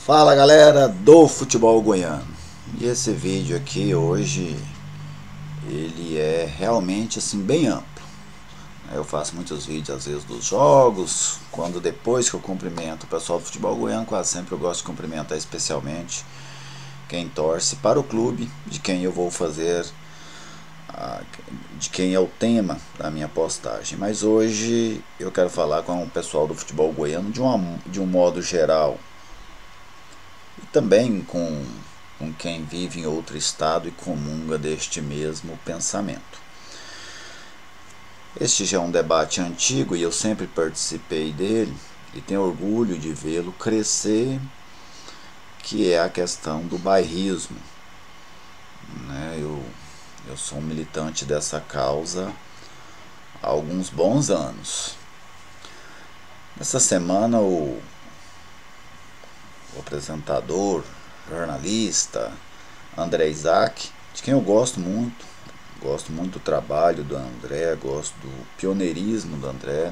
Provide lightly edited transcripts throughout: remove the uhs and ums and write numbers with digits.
Fala galera do futebol goiano. E esse vídeo aqui hoje ele é realmente assim bem amplo. Eu faço muitos vídeos às vezes dos jogos, quando depois que eu cumprimento o pessoal do futebol goiano, quase sempre eu gosto de cumprimentar especialmente quem torce para o clube, de quem eu vou fazer, de quem é o tema da minha postagem. Mas hoje eu quero falar com o pessoal do futebol goiano de um modo geral, e também com quem vive em outro estado e comunga deste mesmo pensamento. Este já é um debate antigo e eu sempre participei dele e tenho orgulho de vê-lo crescer, que é a questão do bairrismo. Eu sou um militante dessa causa há alguns bons anos. Nessa semana o apresentador, jornalista André Isaac, de quem eu gosto muito do trabalho do André, gosto do pioneirismo do André.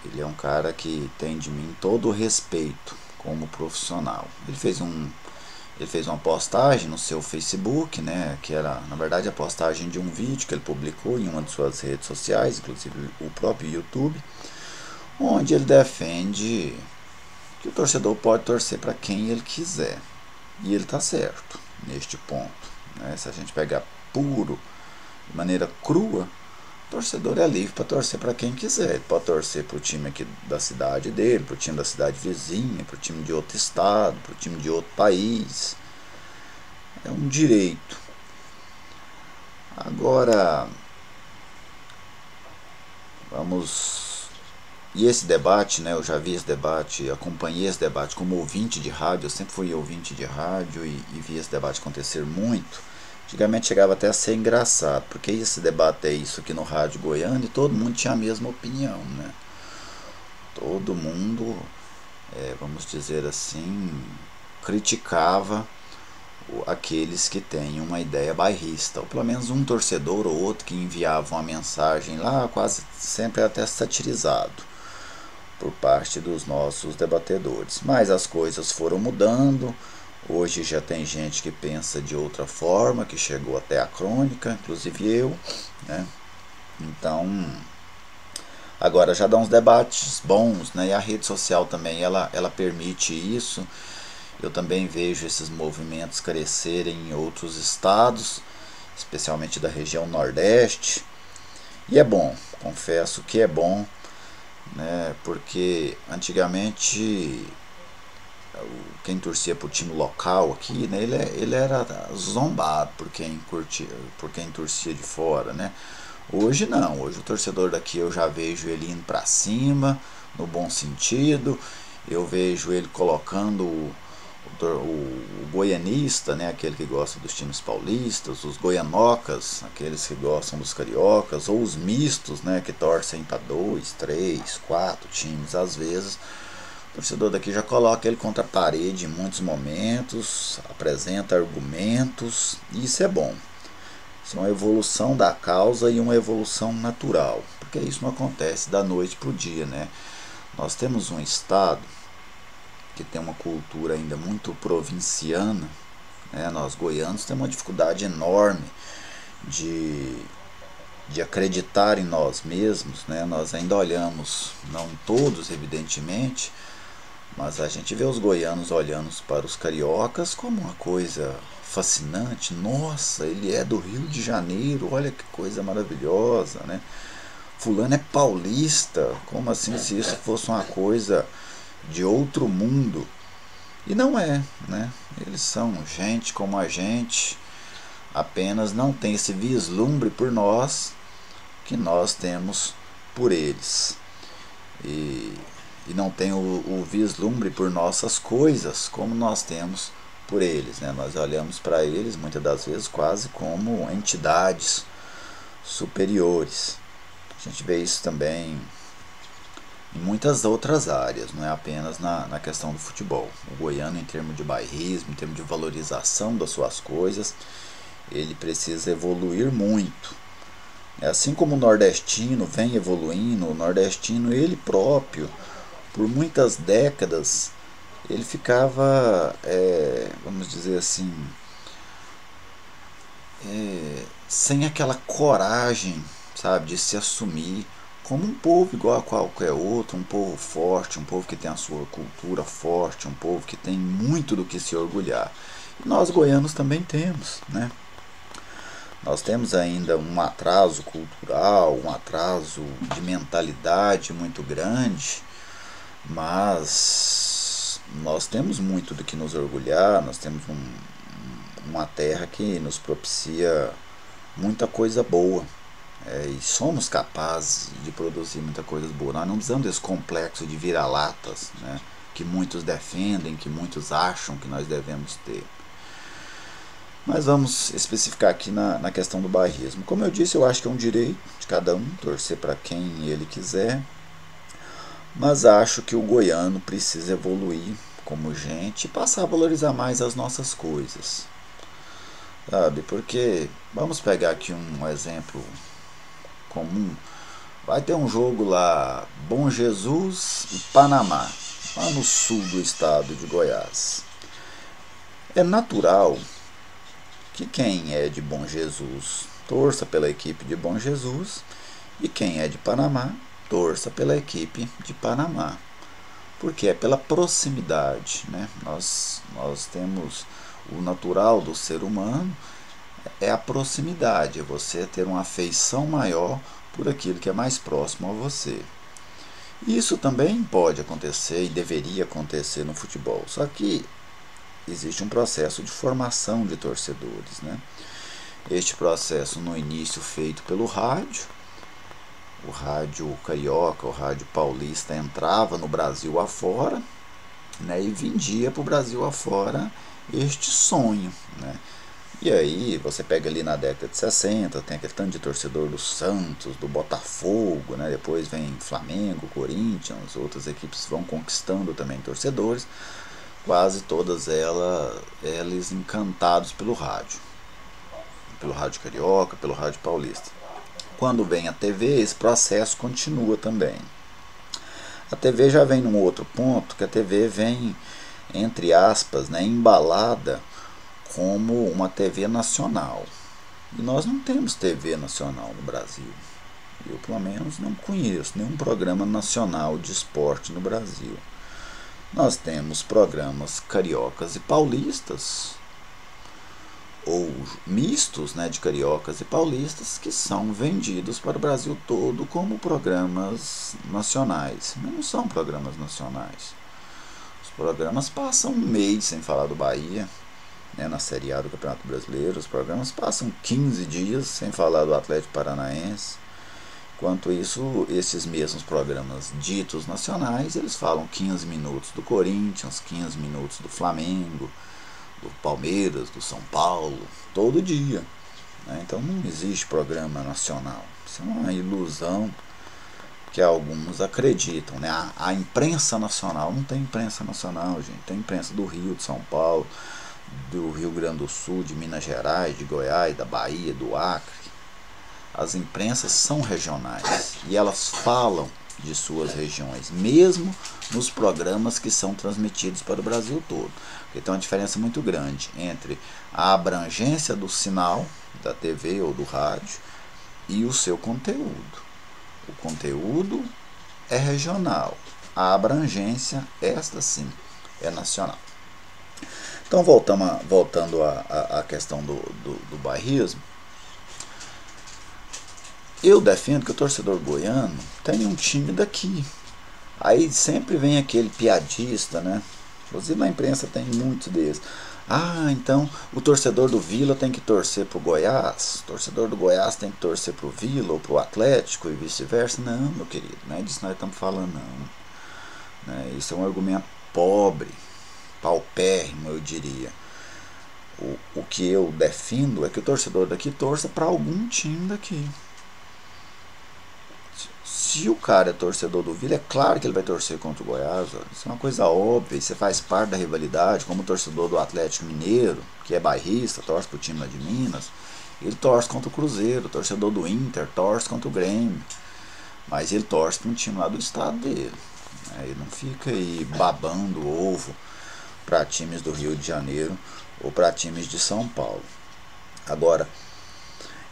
Ele é um cara que tem de mim todo o respeito como profissional. Ele fez uma postagem no seu Facebook, que era na verdade a postagem de um vídeo que ele publicou em uma de suas redes sociais, inclusive o próprio YouTube, onde ele defende que o torcedor pode torcer para quem ele quiser. E ele está certo neste ponto. Se a gente pegar puro, de maneira crua, o torcedor é livre para torcer para quem quiser. Ele pode torcer para o time aqui da cidade dele, para o time da cidade vizinha, para o time de outro estado, para o time de outro país. É um direito. Agora, E esse debate, eu já vi esse debate, acompanhei esse debate como ouvinte de rádio. Eu sempre fui ouvinte de rádio e vi esse debate acontecer muito. Antigamente chegava até a ser engraçado, porque esse debate é isso aqui no rádio goiano e todo mundo tinha a mesma opinião, Todo mundo, vamos dizer assim, criticava aqueles que têm uma ideia bairrista, ou pelo menos um torcedor ou outro que enviava uma mensagem lá, quase sempre até satirizado por parte dos nossos debatedores. Mas as coisas foram mudando. Hoje já tem gente que pensa de outra forma, que chegou até a crônica, inclusive eu, Então, agora já dá uns debates bons, E a rede social também, ela permite isso. Eu também vejo esses movimentos crescerem em outros estados, especialmente da região Nordeste. E é bom, confesso que é bom, porque antigamente quem torcia para o time local aqui, ele era zombado por quem torcia de fora, Hoje não, hoje o torcedor daqui eu já vejo ele indo para cima, no bom sentido. Eu vejo ele colocando o goianista, aquele que gosta dos times paulistas, os goianocas, aqueles que gostam dos cariocas, ou os mistos, que torcem para 2, 3, 4 times às vezes. O torcedor daqui já coloca ele contra a parede em muitos momentos, apresenta argumentos, e isso é bom. Isso é uma evolução da causa e uma evolução natural, porque isso não acontece da noite para o dia, Nós temos um estado que tem uma cultura ainda muito provinciana, Nós goianos temos uma dificuldade enorme de acreditar em nós mesmos, Nós ainda olhamos, não todos evidentemente, mas a gente vê os goianos olhando para os cariocas como uma coisa fascinante. Nossa, ele é do Rio de Janeiro, olha que coisa maravilhosa, Fulano é paulista, como assim, se isso fosse uma coisa de outro mundo? E não é, Eles são gente como a gente, apenas não tem esse vislumbre por nós que nós temos por eles. E não tem o vislumbre por nossas coisas como nós temos por eles, Nós olhamos para eles muitas das vezes quase como entidades superiores. A gente vê isso também em muitas outras áreas, não é apenas na questão do futebol. O goiano, em termos de bairrismo, em termos de valorização das suas coisas, ele precisa evoluir muito. Assim como o nordestino vem evoluindo, o nordestino ele próprio, por muitas décadas, ele ficava, vamos dizer assim, sem aquela coragem, sabe, de se assumir como um povo igual a qualquer outro, um povo forte, um povo que tem a sua cultura forte, um povo que tem muito do que se orgulhar. E nós goianos também temos, né? Nós temos ainda um atraso cultural, um atraso de mentalidade muito grande, mas nós temos muito do que nos orgulhar, nós temos uma terra que nos propicia muita coisa boa. E somos capazes de produzir muita coisa boa. Nós não precisamos desse complexo de vira-latas, né, que muitos defendem, que muitos acham que nós devemos ter. Mas vamos especificar aqui na questão do bairrismo. Como eu disse, eu acho que é um direito de cada um torcer para quem ele quiser, mas acho que o goiano precisa evoluir como gente e passar a valorizar mais as nossas coisas, sabe? Porque, vamos pegar aqui um exemplo comum, vai ter um jogo lá, Bom Jesus e Panamá, lá no sul do estado de Goiás. É natural que quem é de Bom Jesus torça pela equipe de Bom Jesus e quem é de Panamá torça pela equipe de Panamá, porque é pela proximidade, né? Nós temos o natural do ser humano, é a proximidade, é você ter uma afeição maior por aquilo que é mais próximo a você. Isso também pode acontecer e deveria acontecer no futebol, só que existe um processo de formação de torcedores, né? Este processo no início feito pelo rádio, o rádio carioca, o rádio paulista entrava no Brasil afora, né, e vendia para o Brasil afora este sonho, né? E aí você pega ali na década de 60, tem aquele tanto de torcedor do Santos, do Botafogo, né? Depois vem Flamengo, Corinthians, outras equipes vão conquistando também torcedores, quase todas eles encantados pelo rádio carioca, pelo rádio paulista. Quando vem a TV, esse processo continua também. A TV já vem num outro ponto, que a TV vem, entre aspas, né, embalada como uma TV nacional. E nós não temos TV nacional no Brasil. Eu, pelo menos, não conheço nenhum programa nacional de esporte no Brasil. Nós temos programas cariocas e paulistas, ou mistos, né, de cariocas e paulistas, que são vendidos para o Brasil todo como programas nacionais. Mas não são programas nacionais. Os programas passam um mês sem falar do Bahia, né, na Série A do Campeonato Brasileiro. Os programas passam 15 dias sem falar do Atlético Paranaense. Enquanto isso, esses mesmos programas ditos nacionais, eles falam 15 minutos do Corinthians, 15 minutos do Flamengo, do Palmeiras, do São Paulo, todo dia, né? Então não existe programa nacional. Isso é uma ilusão que alguns acreditam, né? A imprensa nacional, não tem imprensa nacional, gente. Tem imprensa do Rio, de São Paulo, do Rio Grande do Sul, de Minas Gerais, de Goiás, da Bahia, do Acre. As imprensas são regionais e elas falam de suas regiões, mesmo nos programas que são transmitidos para o Brasil todo. Porque tem uma diferença muito grande entre a abrangência do sinal da TV ou do rádio e o seu conteúdo. O conteúdo é regional, a abrangência, esta sim, é nacional. Então, voltando à questão do bairrismo, eu defendo que o torcedor goiano tem um time daqui. Aí sempre vem aquele piadista, né? Inclusive na imprensa tem muitos deles. Ah, então o torcedor do Vila tem que torcer pro Goiás, o torcedor do Goiás tem que torcer pro Vila ou pro Atlético e vice-versa. Não, meu querido, não é disso que nós estamos falando, não. Né? Isso é um argumento pobre, paupérrimo, eu diria. O que eu defendo é que o torcedor daqui torça para algum time daqui. Se o cara é torcedor do Vila, é claro que ele vai torcer contra o Goiás. Ó. Isso é uma coisa óbvia, você faz parte da rivalidade, como o torcedor do Atlético Mineiro, que é bairrista, torce pro time lá de Minas, ele torce contra o Cruzeiro. O torcedor do Inter torce contra o Grêmio, mas ele torce para um time lá do estado dele. né? E não fica aí babando ovo para times do Rio de Janeiro ou para times de São Paulo. Agora,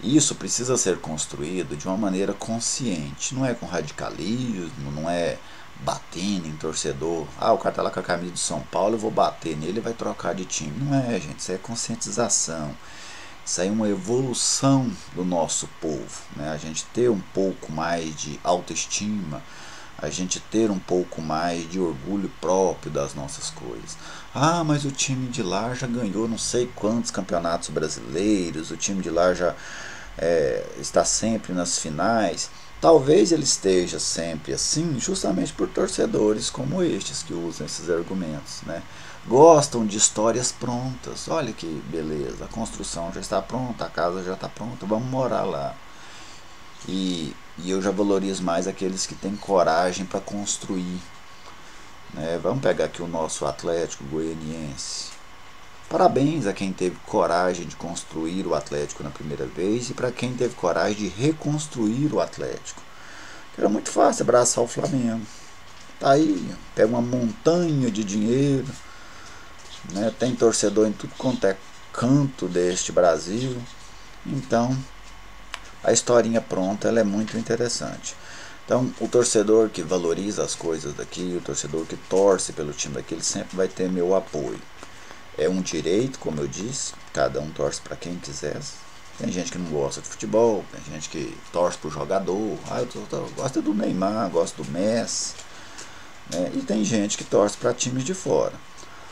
isso precisa ser construído de uma maneira consciente, não é com radicalismo, não é batendo em torcedor. Ah, o cara tá lá com a camisa de São Paulo, eu vou bater nele e vai trocar de time. Não é, gente, isso é conscientização. Isso aí é uma evolução do nosso povo, né? A gente ter um pouco mais de autoestima, a gente ter um pouco mais de orgulho próprio das nossas coisas. Ah, mas o time de lá já ganhou não sei quantos campeonatos brasileiros, o time de lá já está sempre nas finais. Talvez ele esteja sempre assim, justamente por torcedores como estes que usam esses argumentos, né? Gostam de histórias prontas. Olha que beleza, a construção já está pronta, a casa já está pronta, vamos morar lá. E eu já valorizo mais aqueles que têm coragem para construir, né? Vamos pegar aqui o nosso Atlético Goianiense. Parabéns a quem teve coragem de construir o Atlético na primeira vez e para quem teve coragem de reconstruir o Atlético. Era muito fácil abraçar o Flamengo. Tá aí, pega uma montanha de dinheiro, né? Tem torcedor em tudo quanto é canto deste Brasil. Então, a historinha pronta ela é muito interessante. Então, o torcedor que valoriza as coisas daqui, o torcedor que torce pelo time daqui, ele sempre vai ter meu apoio. É um direito, como eu disse, cada um torce para quem quiser. Tem gente que não gosta de futebol, tem gente que torce pro jogador. Ah, eu gosto do Neymar, gosto do Messi, né? E tem gente que torce para times de fora.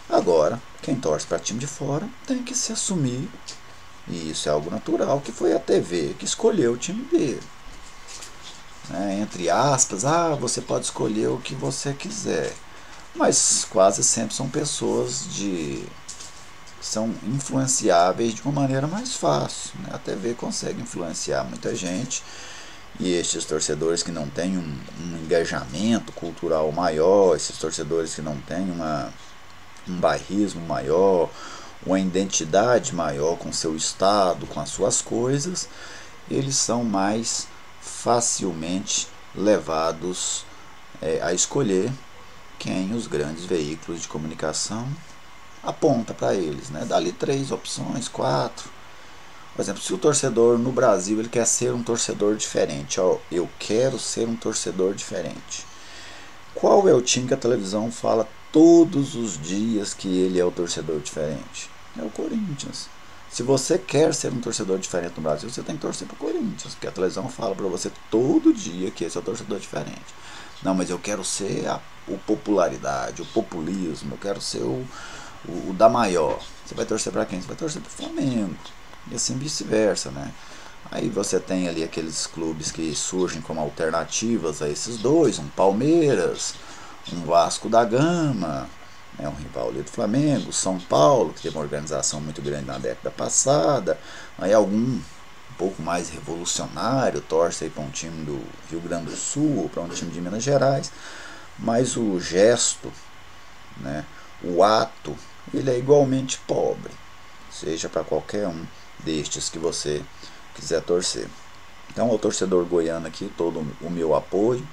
Agora, quem torce para time de fora tem que se assumir, e isso é algo natural, que foi a TV que escolheu o time dele, né? Entre aspas, você pode escolher o que você quiser, mas quase sempre são pessoas que são influenciáveis de uma maneira mais fácil, né? A TV consegue influenciar muita gente, e estes torcedores que não têm um engajamento cultural maior, esses torcedores que não têm um bairrismo maior, uma identidade maior com seu estado, com as suas coisas, eles são mais facilmente levados a escolher quem os grandes veículos de comunicação aponta para eles, né? Dá ali 3 opções, 4. Por exemplo, se o torcedor no Brasil ele quer ser um torcedor diferente, eu quero ser um torcedor diferente. Qual é o time que a televisão fala todos os dias que ele é o torcedor diferente? É o Corinthians. Se você quer ser um torcedor diferente no Brasil, você tem que torcer para o Corinthians, porque a televisão fala para você todo dia que esse é o torcedor diferente. Não, mas eu quero ser o popularidade, o populismo, eu quero ser o da maior. Você vai torcer para quem? Você vai torcer para o Flamengo. E assim vice-versa, né? Aí você tem ali aqueles clubes que surgem como alternativas a esses dois, um Palmeiras, um Vasco da Gama, né, um rival ali do Flamengo, São Paulo, que teve uma organização muito grande na década passada, aí algum um pouco mais revolucionário torce para um time do Rio Grande do Sul, ou para um time de Minas Gerais, mas o gesto, né, o ato, ele é igualmente pobre, seja para qualquer um destes que você quiser torcer. Então, ao torcedor goiano aqui, todo o meu apoio.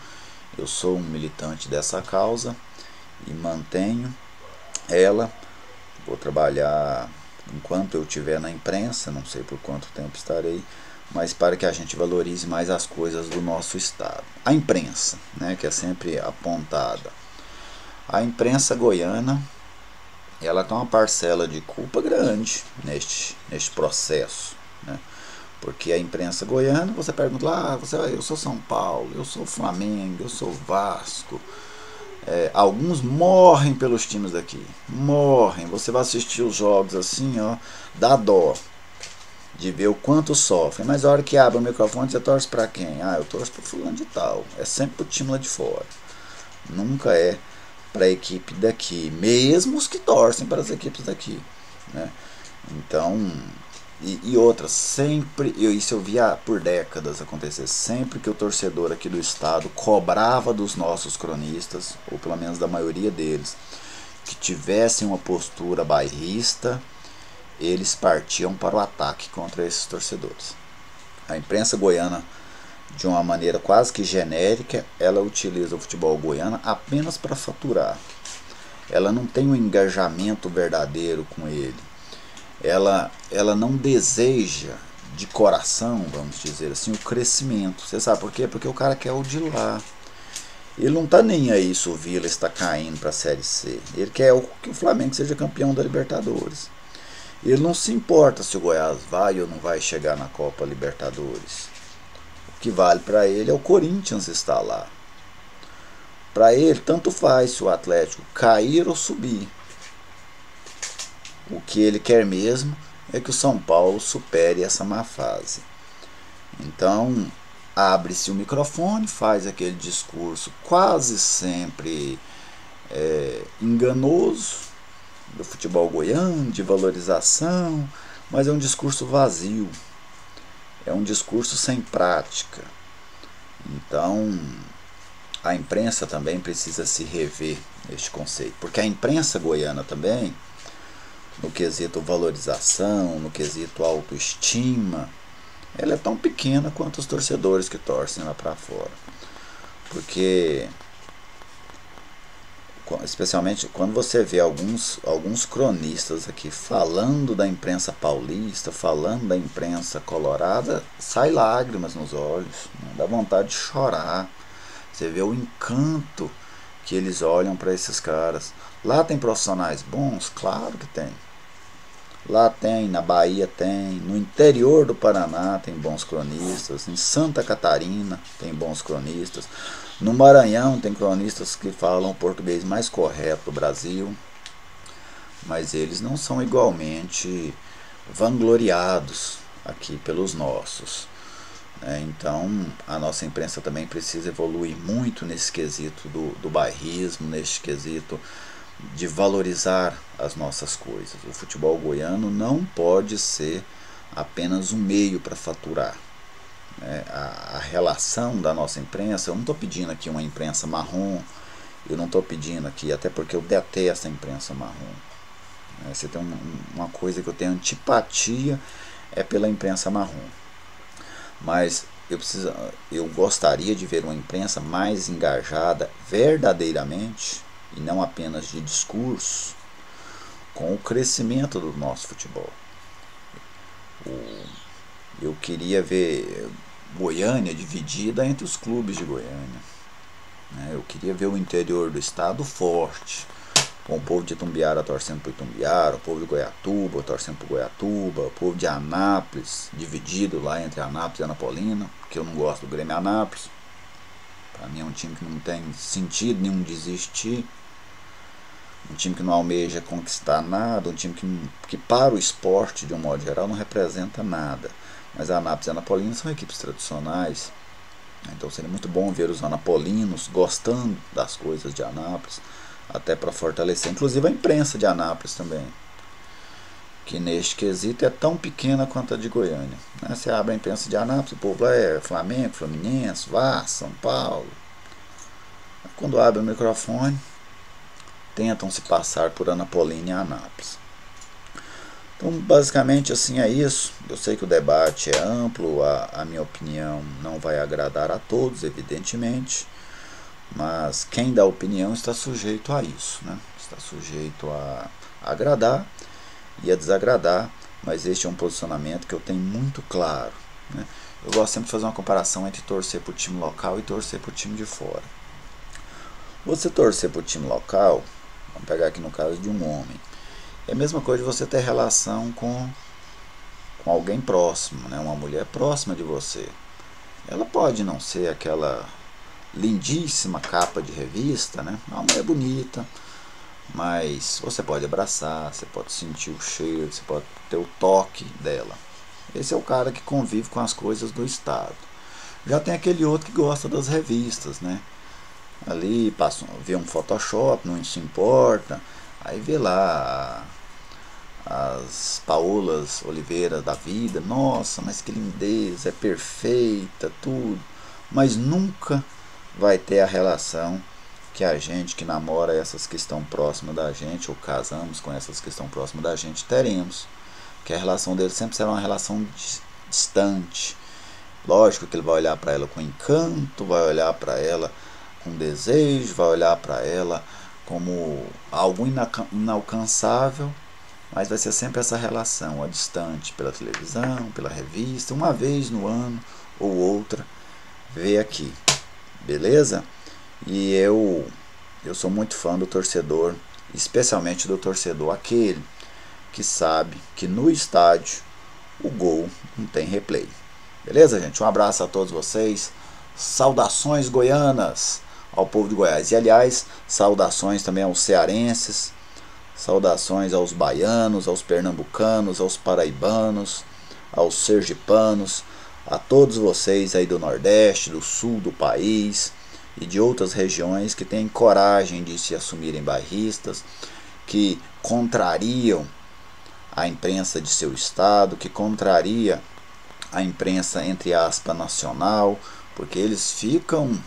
Eu sou um militante dessa causa e mantenho ela. Vou trabalhar enquanto eu estiver na imprensa, não sei por quanto tempo estarei, mas para que a gente valorize mais as coisas do nosso estado. A imprensa, né, que é sempre apontada. A imprensa goiana, ela tem uma parcela de culpa grande neste processo, né? Porque a imprensa goiana, você pergunta lá, eu sou São Paulo, eu sou Flamengo, eu sou Vasco. Alguns morrem pelos times daqui, morrem. Você vai assistir os jogos assim, ó, dá dó de ver o quanto sofrem. Mas a hora que abre o microfone, você torce para quem? Eu torço para fulano de tal. É sempre pro time lá de fora. Nunca é para a equipe daqui, mesmo os que torcem para as equipes daqui, né? Então, e outras, sempre, isso eu via por décadas acontecer, sempre que o torcedor aqui do estado cobrava dos nossos cronistas, ou pelo menos da maioria deles, que tivessem uma postura bairrista, eles partiam para o ataque contra esses torcedores. A imprensa goiana, de uma maneira quase que genérica, ela utiliza o futebol goiano apenas para faturar. Ela não tem um engajamento verdadeiro com ele. Ela não deseja de coração, vamos dizer assim, o crescimento. Você sabe por quê? Porque o cara quer o de lá. Ele não está nem aí se o Vila está caindo para a Série C. Ele quer que o Flamengo seja campeão da Libertadores. Ele não se importa se o Goiás vai ou não vai chegar na Copa Libertadores. O que vale para ele é o Corinthians estar lá. Para ele, tanto faz se o Atlético cair ou subir. O que ele quer mesmo é que o São Paulo supere essa má fase. Então, abre-se o microfone, faz aquele discurso quase sempre enganoso do futebol goiano, de valorização, mas é um discurso vazio, é um discurso sem prática. Então, a imprensa também precisa se rever neste conceito, porque a imprensa goiana também, no quesito valorização, no quesito autoestima, ela é tão pequena quanto os torcedores que torcem lá para fora. Porque, especialmente quando você vê alguns cronistas aqui falando da imprensa paulista, falando da imprensa colorada, sai lágrimas nos olhos, né? Dá vontade de chorar. Você vê o encanto que eles olham para esses caras. Lá tem profissionais bons? Claro que tem. Lá tem, na Bahia tem, no interior do Paraná tem bons cronistas, em Santa Catarina tem bons cronistas, no Maranhão tem cronistas que falam o português mais correto do Brasil, mas eles não são igualmente vangloriados aqui pelos nossos. Então a nossa imprensa também precisa evoluir muito nesse quesito do bairrismo, nesse quesito de valorizar as nossas coisas. O futebol goiano não pode ser apenas um meio para faturar. A relação da nossa imprensa, eu não estou pedindo aqui uma imprensa marrom, eu não estou pedindo aqui, até porque eu detesto a imprensa marrom. Você tem uma coisa que eu tenho antipatia, é pela imprensa marrom. Mas eu gostaria de ver uma imprensa mais engajada verdadeiramente, e não apenas de discurso, com o crescimento do nosso futebol. Eu queria ver Goiânia dividida entre os clubes de Goiânia. Eu queria ver o interior do estado forte, com o povo de Itumbiara torcendo para Itumbiara, o povo de Goiatuba torcendo para Goiatuba, o povo de Anápolis dividido lá entre Anápolis e Anapolina, porque eu não gosto do Grêmio Anápolis. Para mim é um time que não tem sentido nenhum de existir, um time que não almeja conquistar nada, um time que para o esporte de um modo geral não representa nada. Mas a Anápolis e a Anapolina são equipes tradicionais, então seria muito bom ver os anapolinos gostando das coisas de Anápolis, até para fortalecer inclusive a imprensa de Anápolis também, que neste quesito é tão pequena quanto a de Goiânia. Você abre a imprensa de Anápolis, o povo lá é Flamengo, Fluminense, Vasco, São Paulo. Quando abre o microfone, tentam se passar por Anapolina e Anápolis. Então, basicamente assim é isso. Eu sei que o debate é amplo, a minha opinião não vai agradar a todos, evidentemente, mas quem dá opinião está sujeito a isso, né? Está sujeito a agradar e a desagradar, mas este é um posicionamento que eu tenho muito claro, né? Eu gosto sempre de fazer uma comparação entre torcer para o time local e torcer para o time de fora. Você torcer para o time local, vamos pegar aqui no caso de um homem, é a mesma coisa de você ter relação com alguém próximo, né? Uma mulher próxima de você. Ela pode não ser aquela lindíssima capa de revista, né? Uma mulher bonita, mas você pode abraçar, você pode sentir o cheiro, você pode ter o toque dela. Esse é o cara que convive com as coisas do Estado. Já tem aquele outro que gosta das revistas, né? Ali vê um Photoshop, não se importa, aí vê lá as Paolas Oliveira da vida, nossa, mas que lindeza, é perfeita, tudo, mas nunca vai ter a relação que a gente que namora essas que estão próximas da gente, ou casamos com essas que estão próximas da gente, teremos, que a relação deles sempre será uma relação distante, Lógico que ele vai olhar para ela com encanto, vai olhar para ela com desejo, vai olhar para ela como algo inalcançável, mas vai ser sempre essa relação, a distante, pela televisão, pela revista, uma vez no ano ou outra, vê aqui, beleza? E eu sou muito fã do torcedor, especialmente do torcedor aquele que sabe que no estádio o gol não tem replay. Beleza, gente? Um abraço a todos vocês. Saudações goianas ao povo de Goiás. E, aliás, saudações também aos cearenses, saudações aos baianos, aos pernambucanos, aos paraibanos, aos sergipanos, a todos vocês aí do Nordeste, do Sul do país e de outras regiões que têm coragem de se assumirem bairristas, que contrariam a imprensa de seu estado, que contraria a imprensa, entre aspas, nacional, porque eles ficam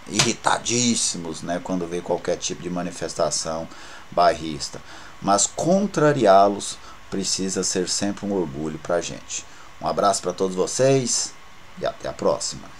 irritadíssimos, né, quando vê qualquer tipo de manifestação bairrista. Mas contrariá-los precisa ser sempre um orgulho para a gente. Um abraço para todos vocês e até a próxima.